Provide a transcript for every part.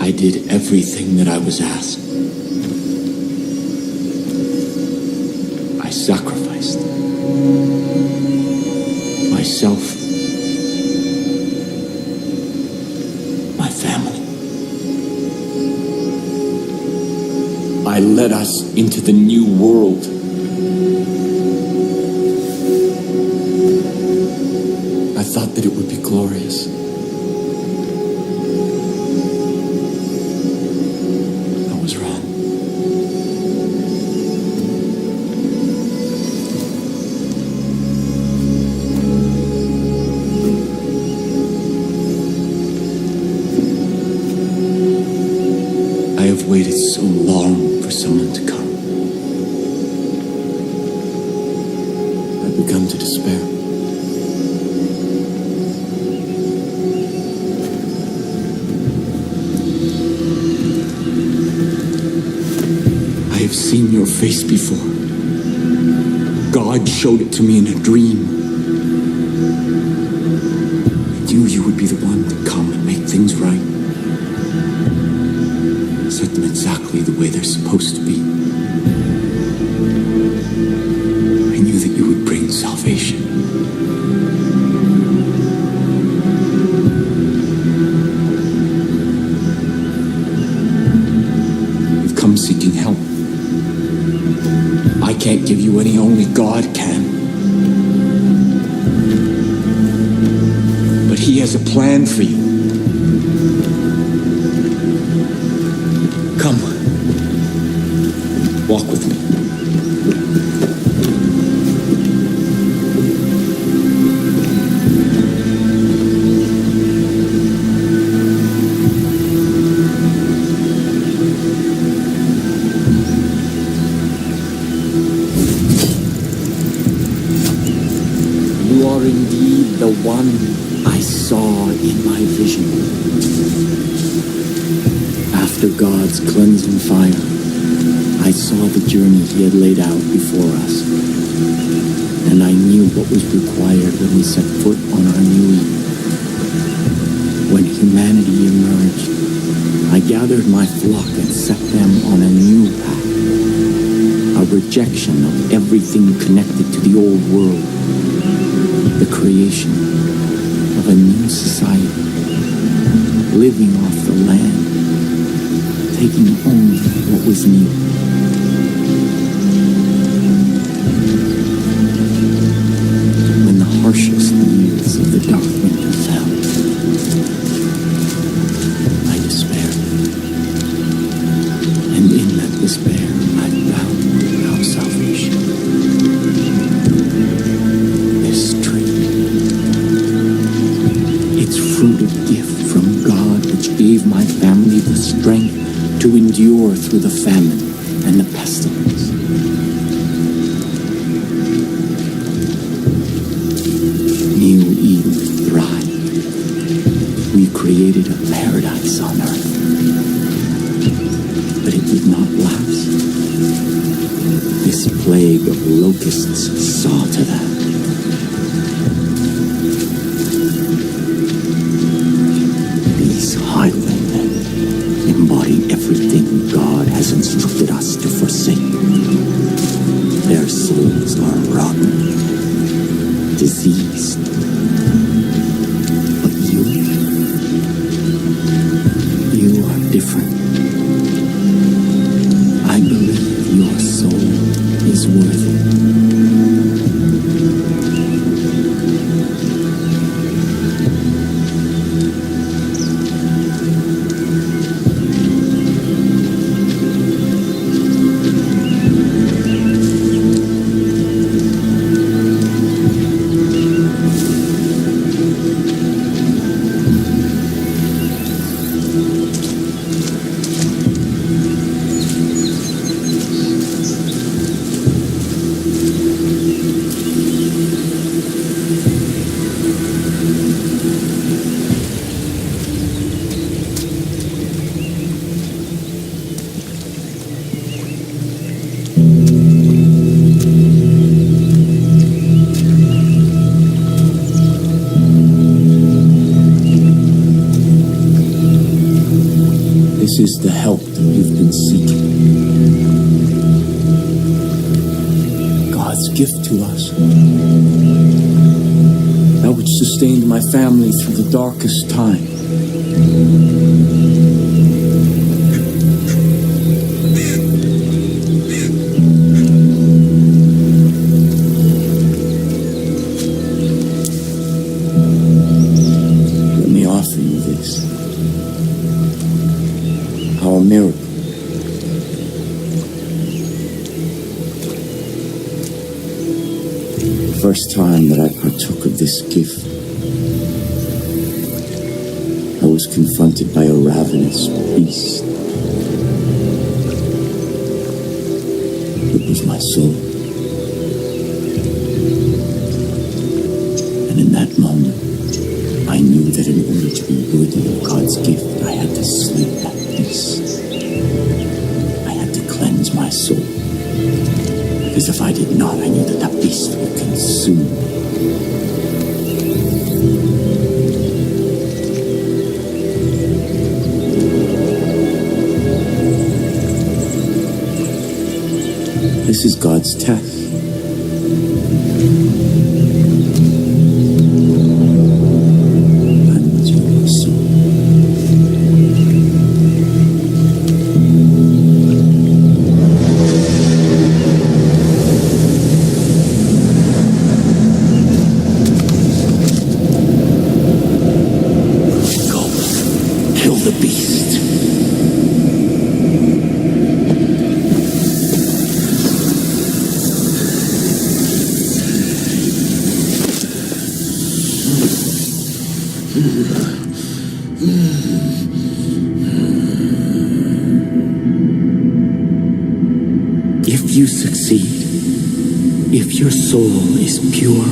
I did everything that I was asked. I sacrificed myself, my family. I led us into the new world. I thought that it would be glorious. I was wrong. I have waited so long for someone to come. I've begun to despair. I have seen your face before. God showed it to me in a dream. I knew you would be the one to come and make things right. Set them exactly the way they're supposed to be. I knew that you would bring salvation. You've come seeking help. I can't give you any, only God can. But He has a plan for you. Come. Walk with me. You are indeed the one I saw in my vision. After God's cleansing fire, I saw the journey He had laid out before us, and I knew what was required when we set foot on our new Eden. When humanity emerged, I gathered my flock and set them on a new path, a rejection of everything connected to the old world, the creation of a new society, living off the land, taking only what was new. When the harshest years of the dark winter fell, I despaired. And in that despair, I found our salvation. This tree, its fruit a gift from God, which gave my family the strength to endure through the famine and the pestilence. New Eden thrived. We created a paradise on earth. But it did not last. This plague of locusts saw to that. These highwaymen embody everything God has instructed us to forsake. Their souls are rotten, diseased. But you are different. I believe your soul is worthy. This is the help that you've been seeking. God's gift to us. That which sustained my family through the darkest time. Let me offer you this. Our miracle. The first time that I partook of this gift, I was confronted by a ravenous beast. It was my soul. And in that moment, I knew that in order to be worthy of God's gift, I had to slay that beast. I had to cleanse my soul. Because if I did not, I knew that that beast would consume me. This is God's test. Cleanse your soul. Kill the beast. If you succeed, if your soul is pure,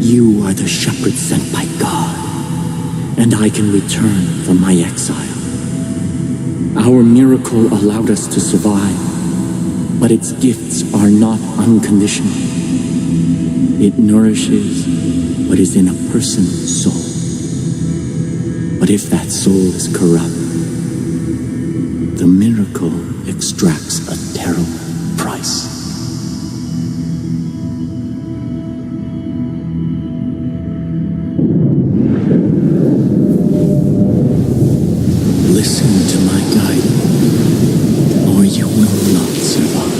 you are the shepherd sent by God, and I can return from my exile. Our miracle allowed us to survive, but its gifts are not unconditional. It nourishes what is in a person's soul. But if that soul is corrupt, the miracle extracts a terrible price. Listen to my guidance, or you will not survive.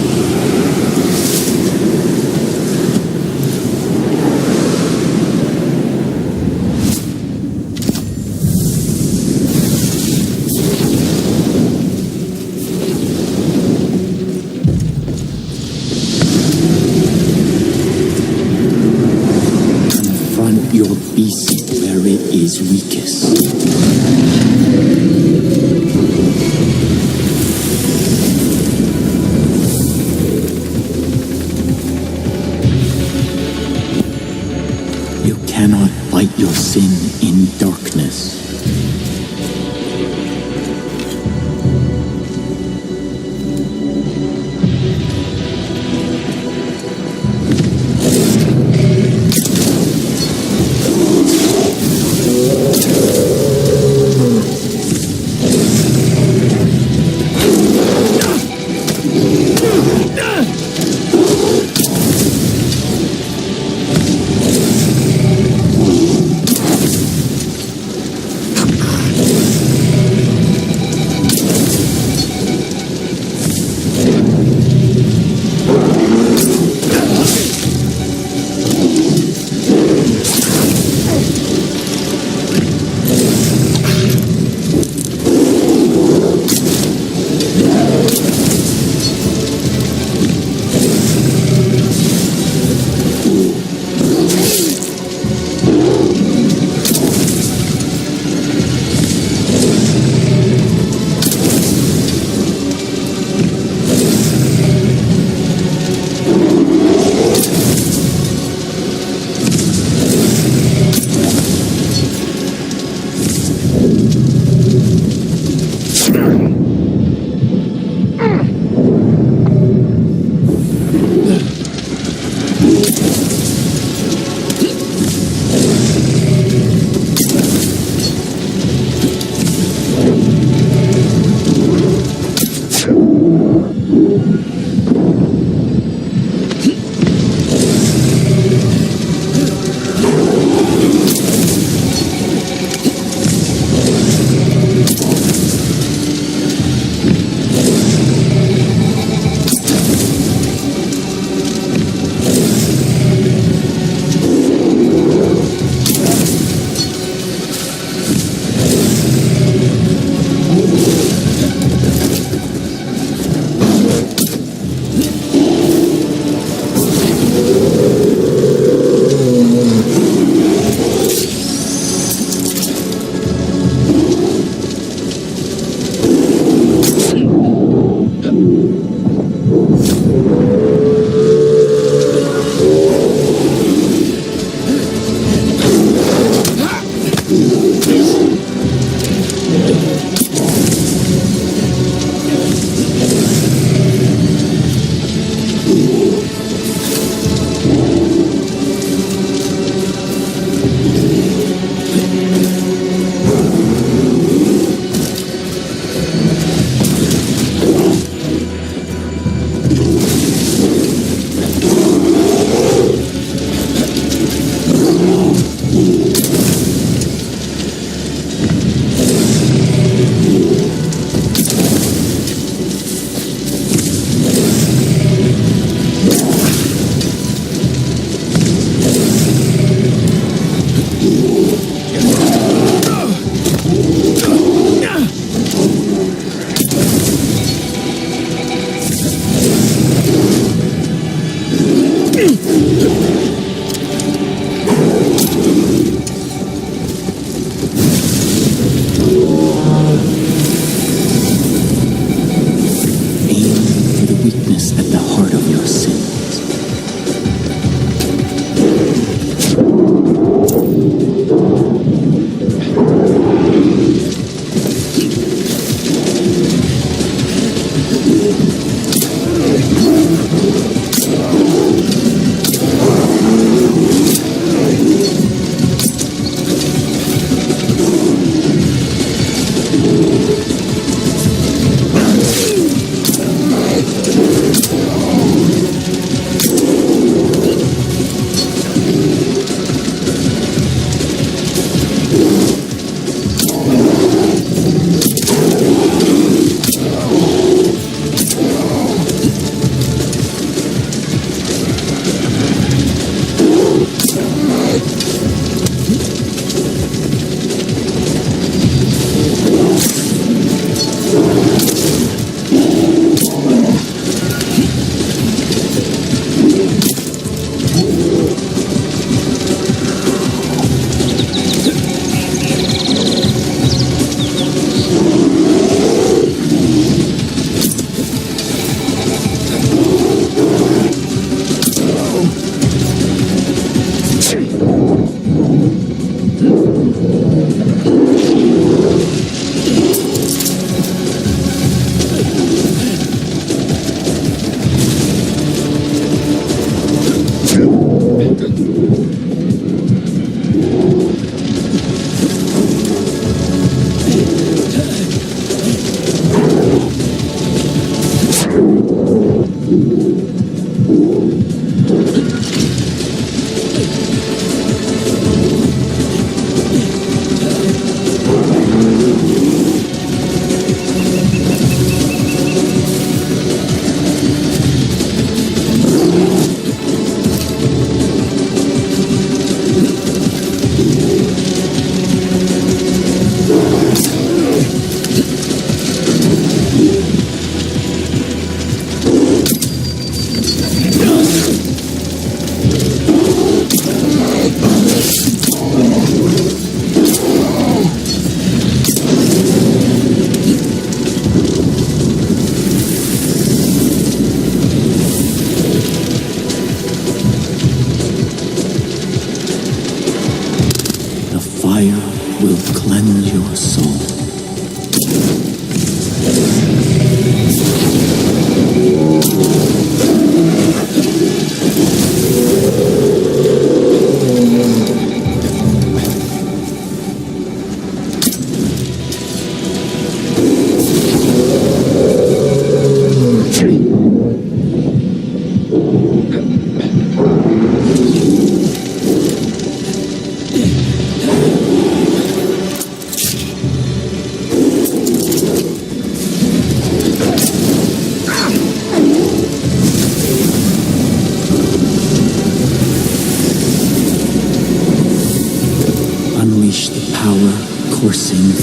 Confront your beast where it is weakest. You cannot fight your sin in darkness.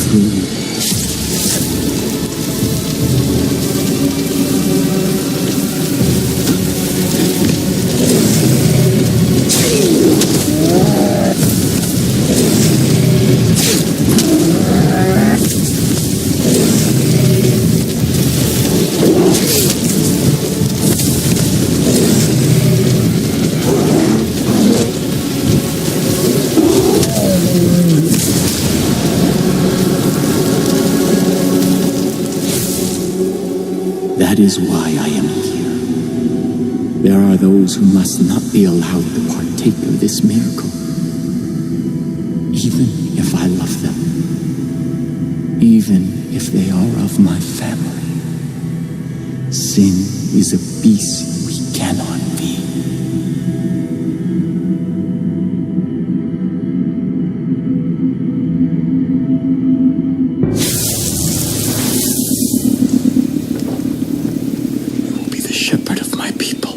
through you. That is why I am here. There are those who must not be allowed to partake of this miracle, even if I love them, even if they are of my family. Sin is a beast we cannot be. Shepherd of my people.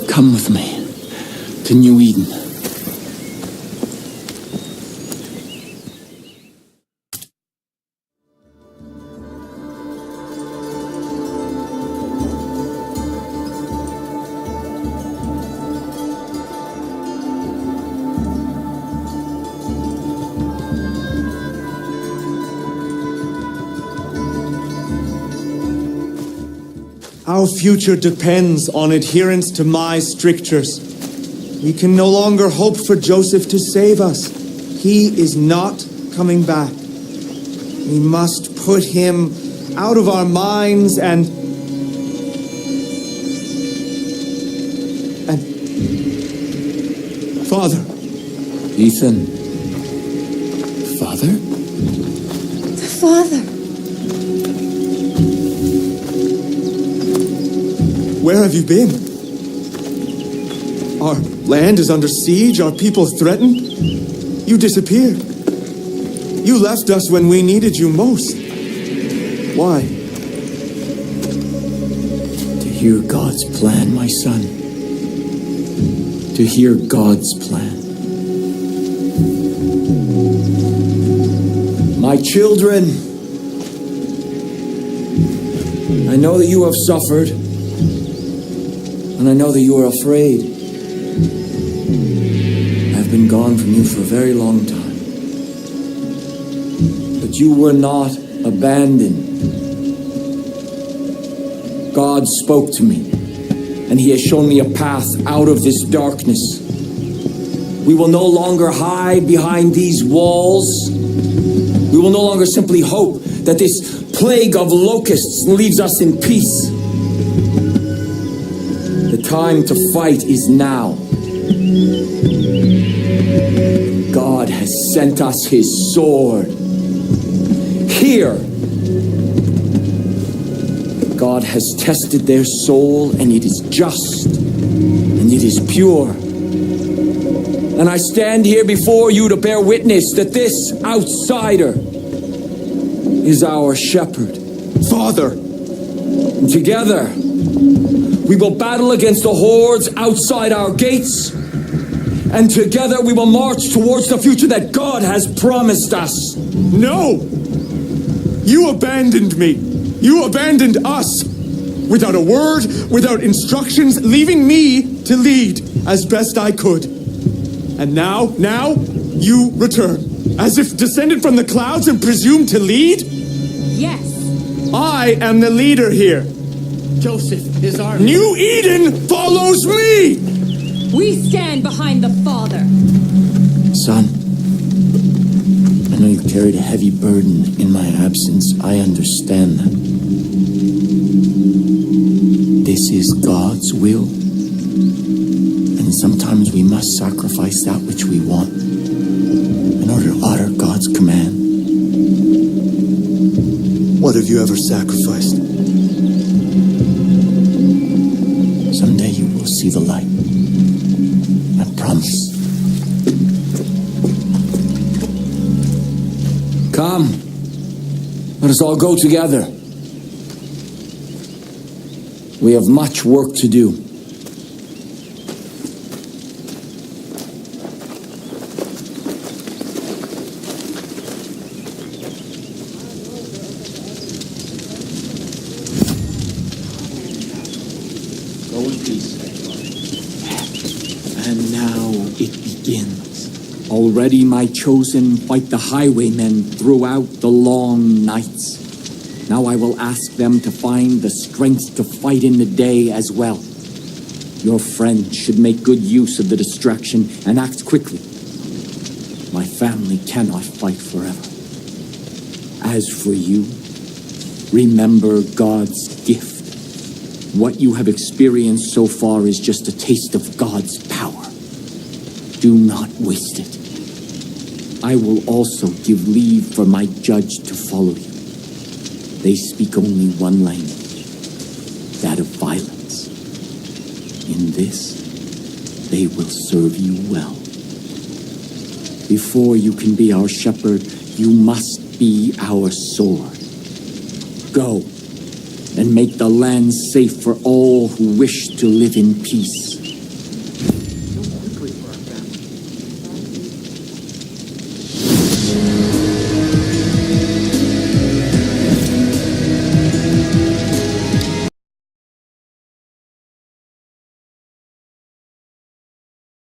Come with me to New Eden. Our future depends on adherence to my strictures. We can no longer hope for Joseph to save us. He is not coming back. We must put him out of our minds and Father. Ethan. Father? Father. Where have you been? Our land is under siege, our people threatened. You disappeared. You left us when we needed you most. Why? To hear God's plan, my son. To hear God's plan. My children, I know that you have suffered. And I know that you are afraid. I've been gone from you for a very long time. But you were not abandoned. God spoke to me, and He has shown me a path out of this darkness. We will no longer hide behind these walls. We will no longer simply hope that this plague of locusts leaves us in peace. The time to fight is now. God has sent us His sword. Here, God has tested their soul, and it is just, and it is pure. And I stand here before you to bear witness that this outsider is our shepherd. Father! And together, we will battle against the hordes outside our gates, and together we will march towards the future that God has promised us. No! You abandoned me. You abandoned us. Without a word, without instructions, leaving me to lead as best I could. And now, you return, as if descended from the clouds and presumed to lead? Yes. I am the leader here. Joseph is our... New Eden follows me! We stand behind the Father. Son, I know you carried a heavy burden in my absence. I understand that. This is God's will. And sometimes we must sacrifice that which we want in order to honor God's command. What have you ever sacrificed? Someday you will see the light. I promise. Come. Let us all go together. We have much work to do. And now it begins. Already my chosen fight the highwaymen throughout the long nights. Now I will ask them to find the strength to fight in the day as well. Your friend should make good use of the distraction and act quickly. My family cannot fight forever. As for you, remember God's gift. What you have experienced so far is just a taste of God's power. Do not waste it. I will also give leave for my judge to follow you. They speak only one language, that of violence. In this, they will serve you well. Before you can be our shepherd, you must be our sword. Go and make the land safe for all who wish to live in peace.